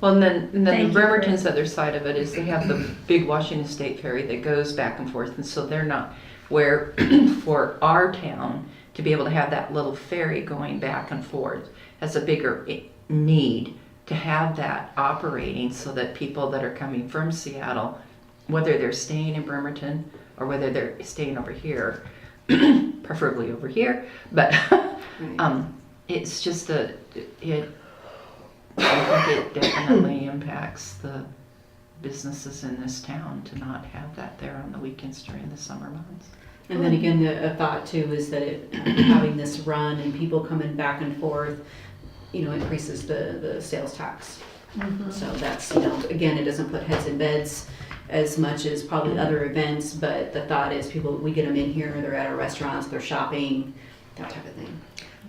Well, and then Thank you, Bremerton's other side of it is they have the big Washington State ferry that goes back and forth, and so they're not, where for our town to be able to have that little ferry going back and forth has a bigger need to have that operating so that people that are coming from Seattle, whether they're staying in Bremerton or whether they're staying over here, preferably over here, but it's just I think it definitely impacts the businesses in this town to not have that there on the weekends during the summer months. And then again, a thought too is that having this run and people coming back and forth, you know, increases the sales tax. So that's, you know, again, it doesn't put heads in beds as much as probably other events, but the thought is we get them in here, they're at our restaurants, they're shopping, that type of thing.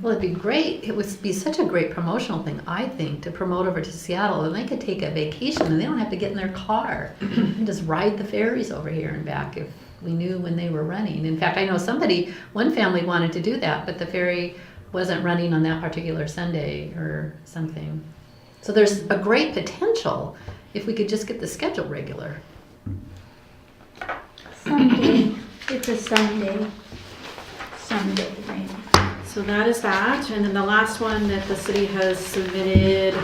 Well, it'd be great. It would be such a great promotional thing, I think, to promote over to Seattle. And they could take a vacation and they don't have to get in their car and just ride the ferries over here and back if we knew when they were running. In fact, I know one family wanted to do that, but the ferry wasn't running on that particular Sunday or something. So there's a great potential if we could just get the schedule regular. Someday, it's a Sunday. Someday, maybe. So that is that, and then the last one that the city has submitted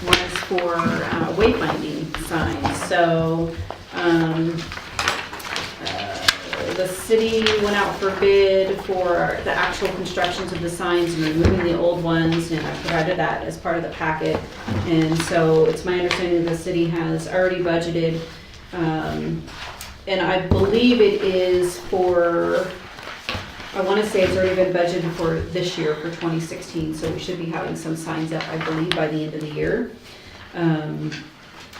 was for wayfinding signs. So the city went out for bid for the actual constructions of the signs and removing the old ones, and I provided that as part of the packet. And so it's my understanding the city has already budgeted, and I believe it is for, I want to say it's already been budgeted for this year, for 2016, so we should be having some signs up, I believe, by the end of the year,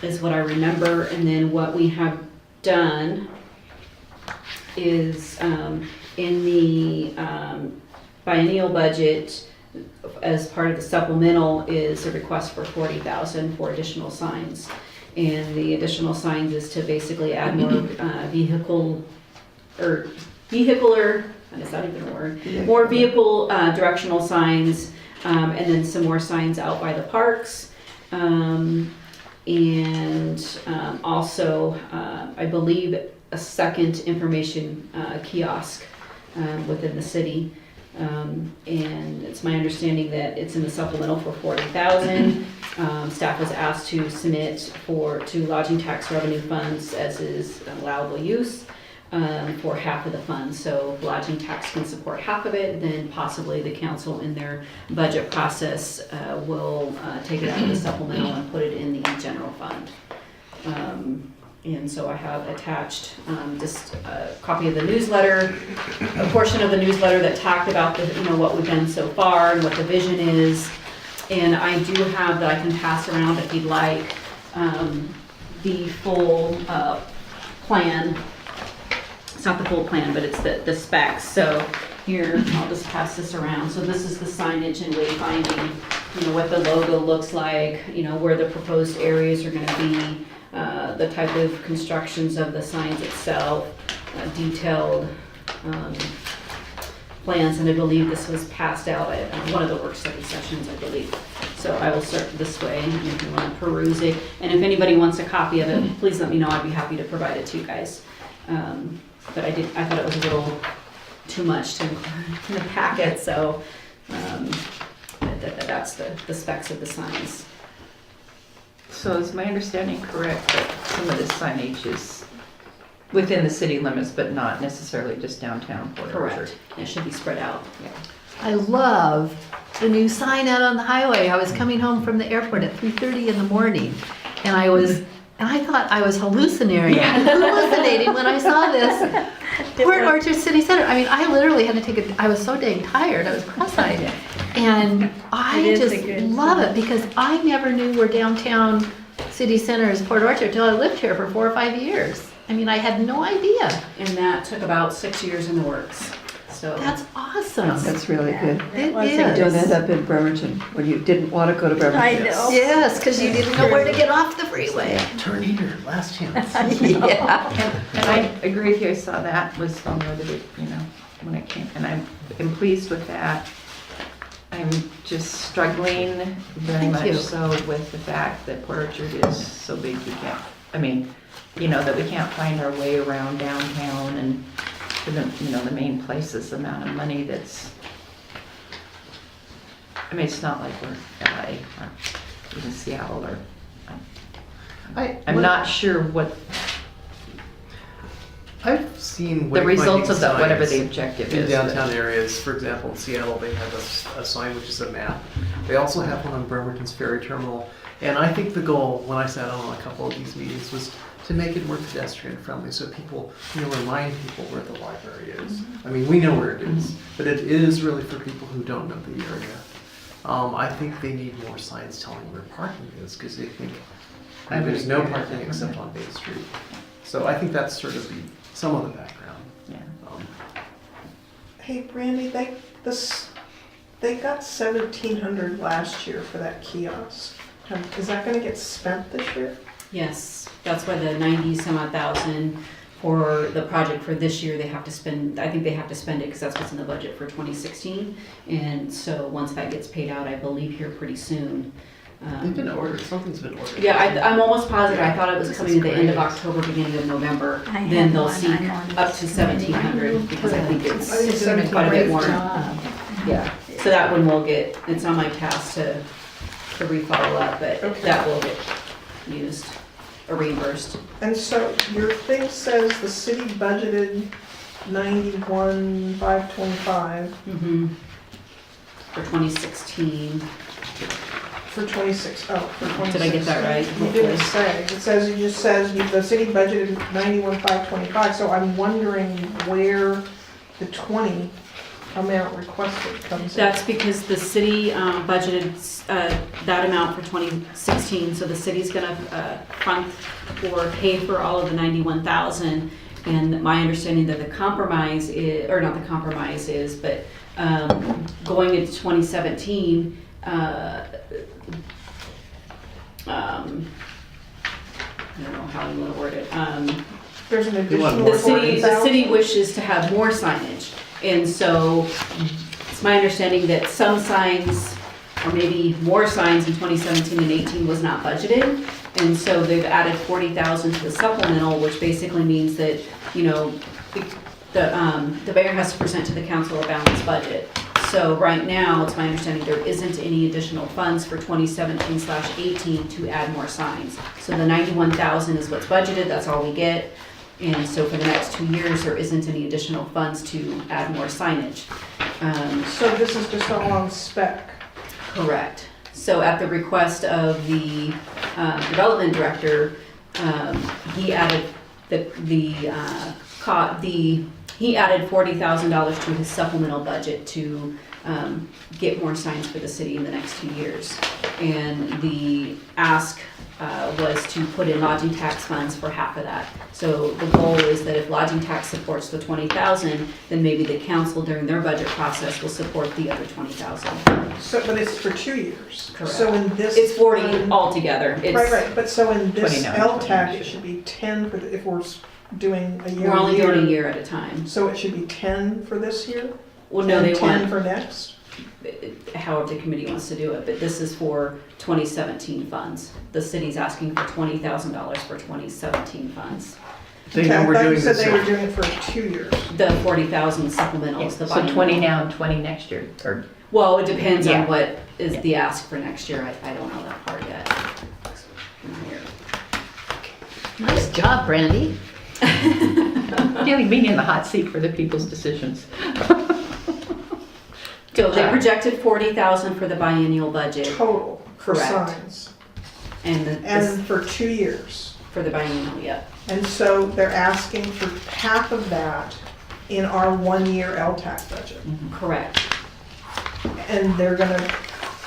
is what I remember. And then what we have done is in the biennial budget, as part of the supplemental, is a request for $40,000 for additional signs. And the additional signs is to basically add more vehicular, it's not even a word, more vehicle directional signs, and then some more signs out by the parks. Also, I believe a second information kiosk within the city. And it's my understanding that it's in the supplemental for $40,000. Staff was asked to submit to lodging tax revenue funds, as is allowable use, for half of the funds. So if lodging tax can support half of it, then possibly the council in their budget process will take it out of the supplemental and put it in the general fund. And so I have attached just a copy of the newsletter, a portion of the newsletter that talked about the, what we've done so far and what the vision is. And I do have that I can pass around if you'd like, the full plan. It's not the full plan, but it's the specs. So here, I'll just pass this around. So this is the signage and wayfinding, what the logo looks like, where the proposed areas are gonna be, the type of constructions of the signs itself, detailed plans, and I believe this was passed out at one of the work study sessions, I believe. So I will start this way, and if you want to peruse it, and if anybody wants a copy of it, please let me know. I'd be happy to provide it to you guys. But I thought it was a little too much to include in the packet, so that's the specs of the signs. So is my understanding correct that some of this signage is within the city limits, but not necessarily just downtown Port Orchard? Correct. It should be spread out. I love the new sign out on the highway. I was coming home from the airport at 3:30 in the morning, and I thought I was hallucinating when I saw this. Port Orchard City Center. I mean, I literally had to take I was so dang tired. I was cross-eyed. And I It is a just good love sign. it because I never knew where downtown city center is Port Orchard till I lived here for 4 or 5 years. I mean, I had no idea. And that took about 6 years in the works. So That's awesome. That's really good. It was a is. Don't end up in Bremerton when you didn't want to go to Bremerton. I know. Yes, because you didn't know where to get off the freeway. Turn here, last chance. Yeah. And I agree with you, I saw that was downloaded, when it came, and I'm pleased with that. I'm just struggling very Thank much you. so with the fact that Port Orchard is so big, that we can't find our way around downtown and to the main places, the amount of money that's, it's not like we're LA or even Seattle or, I'm not sure what I've seen the results wayfinding of whatever the signs objective in is. downtown areas. For example, in Seattle, they have a sign which is a map. They also have one on Bremerton's ferry terminal. And I think the goal, when I sat on a couple of these meetings, was to make it more pedestrian friendly, so people, remind people where the library is. I mean, we know where it is, but it is really for people who don't know the area. I think they need more signs telling where parking is, because they think I would there's no agree. parking except on Bay Street. So I think that's sort of some of the background. Yeah. Hey, Brandy, they got 1,700 last year for that kiosk. Is that gonna get spent this year? yes, that's why the 90 some odd thousand for the project for this year, they have to spend, I think they have to spend it because that's what's in the budget for 2016. And so once that gets paid out, I believe here pretty soon. They've been ordered, something's been ordered. Yeah, I'm almost positive. I thought it was coming at the end of October, beginning of November. I Then have they'll one. seek I'm on up to 1,700 because I think it's I think it's doing quite a bit more. Job. Yeah, so that one will get, it's on my task to re-follow up, but Okay. that will get used or reimbursed. And so your thing says the city budgeted 91,525 For 2016. for 26, oh, for 2016. Did I get that right? You didn't say, it just says the city budgeted 91,525, so I'm wondering where the 20 amount requested comes in. That's because the city budgeted that amount for 2016, so the city's gonna fund or pay for all of the 91,000. And my understanding that the compromise is, or not the compromise is, but going into 2017, I don't know how you want to word it. There's an You want additional more The city 40,000. wishes to have more signage, and so it's my understanding that some signs, or maybe more signs in 2017 and 18 was not budgeted, and so they've added 40,000 to the supplemental, which basically means that, the mayor has to present to the council a balanced budget. So right now, it's my understanding there isn't any additional funds for 2017/18 to add more signs. So the 91,000 is what's budgeted, that's all we get. And so for the next 2 years, there isn't any additional funds to add more signage. So this is just all on spec. Correct. So at the request of the development director, he added he added $40,000 to his supplemental budget to get more signs for the city in the next 2 years. And the ask was to put in lodging tax funds for half of that. So the goal is that if lodging tax supports the 20,000, then maybe the council during their budget process will support the other 20,000. So, but it's for 2 years. Correct. So in this. It's 40 altogether. Right, but so in this 29, LTAC, it should be 10 for the, if we're doing a year. We're only doing a year at a time. So it should be 10 for this year? Well, no, they and 10 want, for next? however the committee wants to do it, but this is for 2017 funds. The city's asking for $20,000 for 2017 funds. They Okay, know we're I thought you doing said this. they were doing it for 2 years. The 40,000 supplemental is the So biennial. 20 now and 20 next year, or, Well, it depends Yeah. on what is Yeah. the ask for next year. I don't know that part yet. Nice job, Brandy. getting me in the hot seat for the people's decisions. So they job. projected 40,000 for the biennial budget Total for Correct. signs. and And for 2 years. for the biennial, yeah. And so they're asking for half of that in our 1-year LTAC budget. Correct. And they're gonna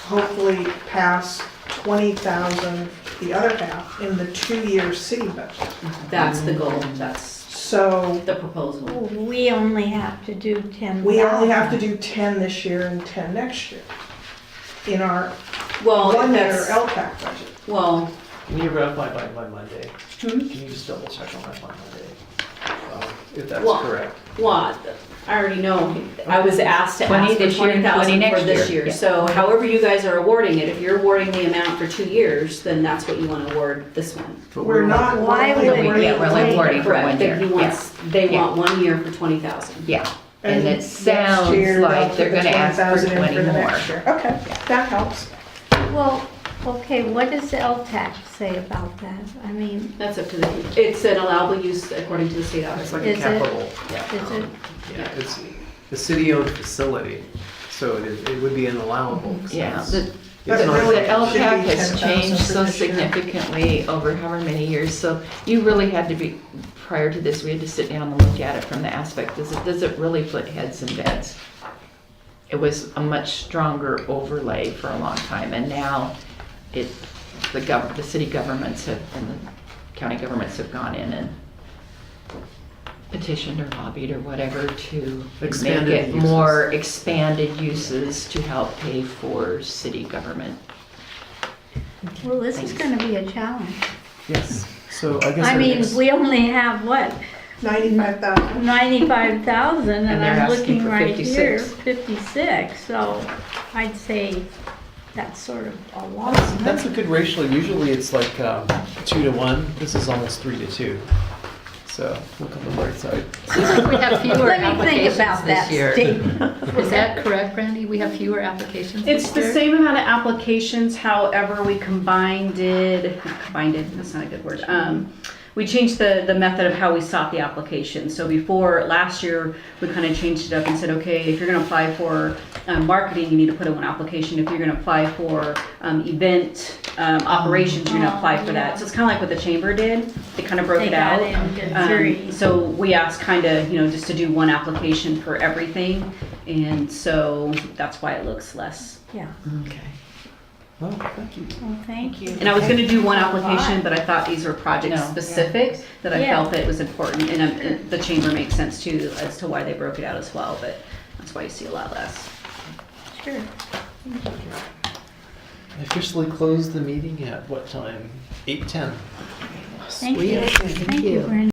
hopefully pass 20,000, the other half, in the 2-year city budget. That's the goal. That's So the proposal. We only have to do 10,000. we only have to do 10 this year and 10 next year in our Well, 1-year that's, LTAC budget. well, Can you verify by Monday? Hmm? Can you just double check on that by Monday? If that's Well, correct. well, I already know. I was asked to 20 ask for this year and 20,000 20 for next this year. year. Yeah. So however you guys are awarding it, if you're awarding the amount for 2 years, then that's what you want to award this one. But We're not. Why only would we awarding- Yeah, we're only awarding for Correct. 1 They- year. he Yeah. wants, they Yeah. want 1 year for 20,000. Yeah, and it next sounds year, like they'll they're put the gonna ask for 20,000 in 20 the more. next year. Okay, that helps. Well, okay, what does LTAC say about that? I mean, That's up to the, it's an allowable use according to the state It's auditor. like a Is it? capital. is it, Yeah, it's a city-owned facility, so it would be an allowable. Yeah, expense. the, But It's not- really, the it should LTAC be has 10,000 changed for so this year. significantly over however many years, so you really had to be, prior to this, we had to sit down and look at it from the aspect, does it really put heads in beds? It was a much stronger overlay for a long time, and now the city governments have, and the county governments have gone in and petitioned or lobbied or whatever to make Expanded it uses. more expanded uses to help pay for city government. well, this is gonna be a challenge. Yes, so I guess. I our mean, next- we only have, what, 95,000. 95,000, and And they're I'm asking looking for right here, 56. 56, so I'd say that's sort of a lot. That's a good ratio. Usually it's like 2 to 1. This is almost 3 to 2. So look on the bright side. Seems like we have fewer Let me think applications about that this year. statement. Is that correct, Brandy? We have fewer applications It's this the year? same amount of applications, however, we combined it, that's not a good word. We changed the method of how we sought the application. So before, last year, we kind of changed it up and said, okay, if you're gonna apply for marketing, you need to put in one application. If you're gonna apply for event operations, you're gonna apply for that. So it's kind of like what the chamber did. They kind of broke They it got out. into three. So we asked kind of, just to do one application for everything. And so that's why it looks less. Yeah, Okay. Well, thank you. well, thank you. And I was gonna do one application, but I thought these were project No. specific, that I Yeah. felt that it was important, and the chamber makes sense too, as to why they broke it out as well, but that's why you see a lot less. Sure. I officially closed the meeting at what time? 8:10. Thank you. Sweet. Thank Thank you, you. Brenda.